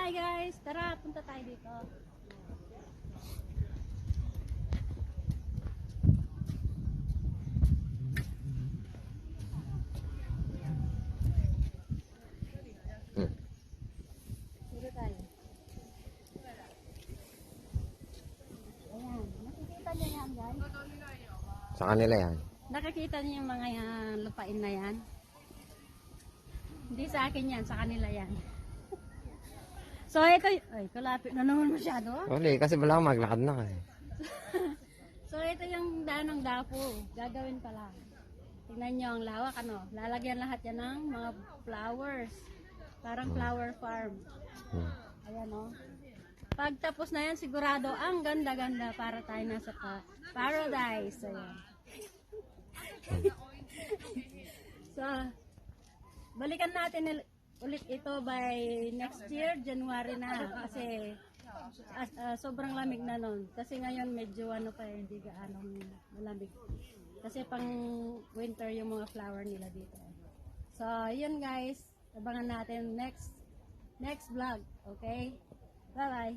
Hi guys, tara punta tayo dito. Dito tayo. Ayan, nakikita niyo yan guys? Sa kanila yan. Nakikita niyo yung mga yan, lupain na yan? Hindi sa akin yan, sa kanila yan. So ito, ay kalapit na naman masyado. Wala kasi wala akong maglakad na eh. So ito yung daan ng Dapo, gagawin pa lang. Tingnan nyo ang lawak, ano, lalagyan lahat yan ng mga flowers. Parang flower farm. Ayan o. Pag tapos na yan, sigurado ang ganda-ganda para tayo nasa paradise. Ayan. So, balikan natin ulit ito by next year, January na. Kasi sobrang lamig na nun. Kasi ngayon medyo ano pa, hindi gaano malamig. Kasi pang winter yung mga flower nila dito. So, yun guys. Abangan natin next vlog. Okay? Bye-bye.